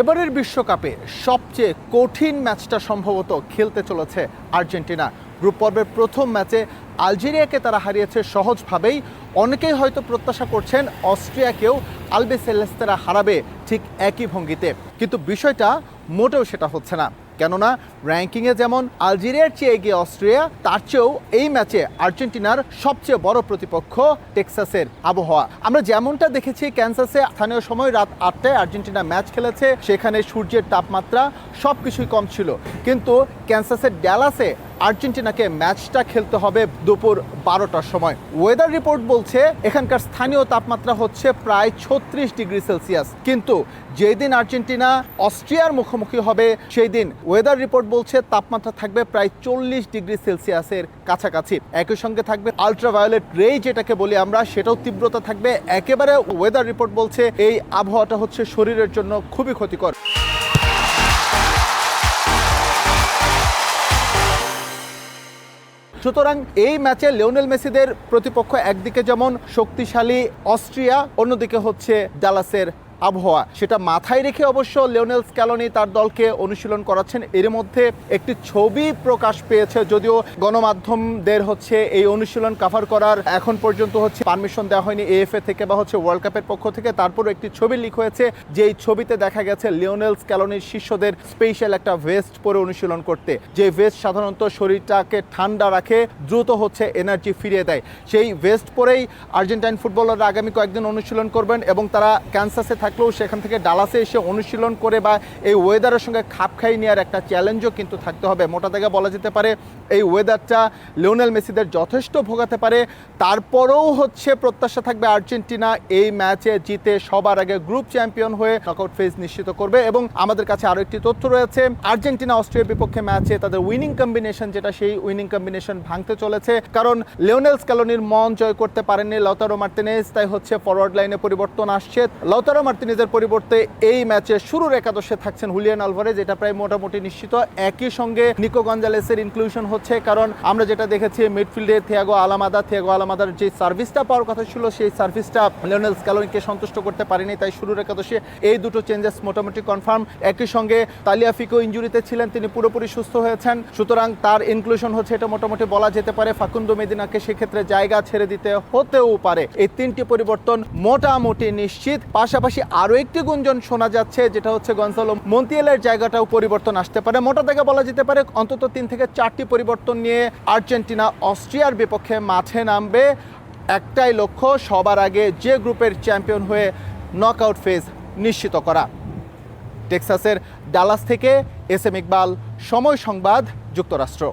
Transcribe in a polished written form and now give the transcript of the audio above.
এবারের বিশ্বকাপে সবচেয়ে কঠিন ম্যাচটা সম্ভবত খেলতে চলেছে আর্জেন্টিনা। গ্রুপ পর্বের প্রথম ম্যাচে আলজেরিয়াকে তারা হারিয়েছে সহজভাবেই। অনেকেই হয়তো প্রত্যাশা করছেন অস্ট্রিয়াকেও আলবিসেলেস্তেরা হারাবে ঠিক একই ভঙ্গিতে, কিন্তু বিষয়টা মোটেও সেটা হচ্ছে না। কেননা র্যাঙ্কিংয়ে যেমন আলজেরিয়ার চেয়ে এগিয়ে অস্ট্রিয়া, তার চেয়েও এই ম্যাচে আর্জেন্টিনার সবচেয়ে বড় প্রতিপক্ষ টেক্সাসের আবহাওয়া। আমরা যেমনটা দেখেছি ক্যানসাসে স্থানীয় সময় রাত 8টায় আর্জেন্টিনা ম্যাচ খেলেছে, সেখানে সূর্যের তাপমাত্রা সব কিছুই কম ছিল, কিন্তু ক্যানসাসের ড্যালাসে আর্জেন্টিনাকে ম্যাচটা খেলতে হবে দুপুর 12টার সময়। ওয়েদার রিপোর্ট বলছে এখানকার স্থানীয় তাপমাত্রা হচ্ছে প্রায় 36 ডিগ্রি সেলসিয়াস, কিন্তু যেই দিন আর্জেন্টিনা অস্ট্রিয়ার মুখোমুখি হবে সেই দিন ওয়েদার রিপোর্ট বলছে তাপমাত্রা থাকবে প্রায় 40 ডিগ্রি সেলসিয়াসের কাছাকাছি। একই সঙ্গে থাকবে আলট্রাভায়োলেট রে, যেটাকে বলি আমরা, সেটাও তীব্রতা থাকবে একেবারে। ওয়েদার রিপোর্ট বলছে এই আবহাওয়াটা হচ্ছে শরীরের জন্য খুবই ক্ষতিকর। সুতরাং এই ম্যাচে লিওনেল মেসিদের প্রতিপক্ষ একদিকে যেমন শক্তিশালী অস্ট্রিয়া, অন্যদিকে হচ্ছে ডালাসের আবহাওয়া। সেটা মাথায় রেখে অবশ্য লিওনেল স্ক্যালোনি তার দলকে অনুশীলন করাচ্ছেন। এর মধ্যে একটি ছবি প্রকাশ পেয়েছে, যদিও গণমাধ্যমদের হচ্ছে এই অনুশীলন কভার করার এখন পর্যন্ত হচ্ছে পারমিশন দেওয়া হয়নি এএফএ থেকে বা হচ্ছে ওয়ার্ল্ড কাপের পক্ষ থেকে। তারপরও একটি ছবি লিক হয়েছে, যেই ছবিতে দেখা গেছে লিওনেল স্ক্যালোনির শিষ্যদের স্পেশাল একটা ভেস্ট পরে অনুশীলন করতে। যে ভেস্ট সাধারণত শরীরটাকে ঠান্ডা রাখে, দ্রুত হচ্ছে এনার্জি ফিরিয়ে দেয়। সেই ভেস্ট পরেই আর্জেন্টাইন ফুটবলাররা আগামী কয়েকদিন অনুশীলন করবেন এবং তারা ক্যানসাসে থাকলেও সেখান থেকে ডালাসে এসে অনুশীলন করে বা এই ওয়েদারের সঙ্গে খাপ খাই নেওয়ার একটা চ্যালেঞ্জও কিন্তু থাকতে হবে। মোটা দাগে বলা যেতে পারে এই ওয়েদারটা লিওনেল মেসিদের যথেষ্ট ভোগাতে পারে। তারপরেও হচ্ছে প্রত্যাশা থাকবে আর্জেন্টিনা এই ম্যাচে জিতে সবার আগে গ্রুপ চ্যাম্পিয়ন হয়ে নকআউট ফেজ নিশ্চিত করবে। এবং আমাদের কাছে আরও একটি তথ্য রয়েছে, আর্জেন্টিনা অস্ট্রিয়ার বিপক্ষে ম্যাচে তাদের উইনিং কম্বিনেশন যেটা, সেই উইনিং কম্বিনেশন ভাঙতে চলেছে। কারণ লিওনেল স্ক্যালোনির মন জয় করতে পারেননি লাউতারো মার্টিনেজ, তাই হচ্ছে ফরওয়ার্ড লাইনে পরিবর্তন আসছে। লাউতারো মার্টিনেজের পরিবর্তে এই ম্যাচে শুরুর একাদশে থাকছেন হুলিয়ান আলভারেজ, এটা প্রায় মোটামুটি নিশ্চিত। একই সঙ্গে নিকো গঞ্জালেসের ইনক্লুশন হচ্ছে, কারণ আমরা যেটা দেখেছি মিডফিল্ডে থিয়াগো আলামাদার যে সার্ভিসটা পাওয়ার কথা ছিল সেই সার্ভিসটা লিওনেল স্ক্যালোনিকে সন্তুষ্ট করতে পারেনি, তাই শুরুর একাদশে এই দুটো চেঞ্জেস মোটামুটি কনফার্ম। একই সঙ্গে তালিয়াফিকো ইনজুরিতে ছিলেন, তিনি পুরোপুরি সুস্থ হয়েছেন, সুতরাং তার ইনক্লুশন হচ্ছে, এটা মোটামুটি বলা যেতে পারে। ফাকুন্দো মেদিনাকে সেক্ষেত্রে জায়গা ছেড়ে দিতে হতেও পারে। এই তিনটি পরিবর্তন মোটামুটি নিশ্চিত। পাশাপাশি আরও একটি গুঞ্জন শোনা যাচ্ছে, যেটা হচ্ছে গনসালো মন্তিয়েলের জায়গাটাও পরিবর্তন আসতে পারে। মোটা দাগে বলা যেতে পারে অন্তত 3 থেকে 4টি পরিবর্তন নিয়ে আর্জেন্টিনা অস্ট্রিয়ার বিপক্ষে মাঠে নামবে। একটাই লক্ষ্য, সবার আগে যে গ্রুপের চ্যাম্পিয়ন হয়ে নকআউট ফেজ নিশ্চিত করা। টেক্সাসের ডালাস থেকে এস এম ইকবাল, সময় সংবাদ, যুক্তরাষ্ট্র।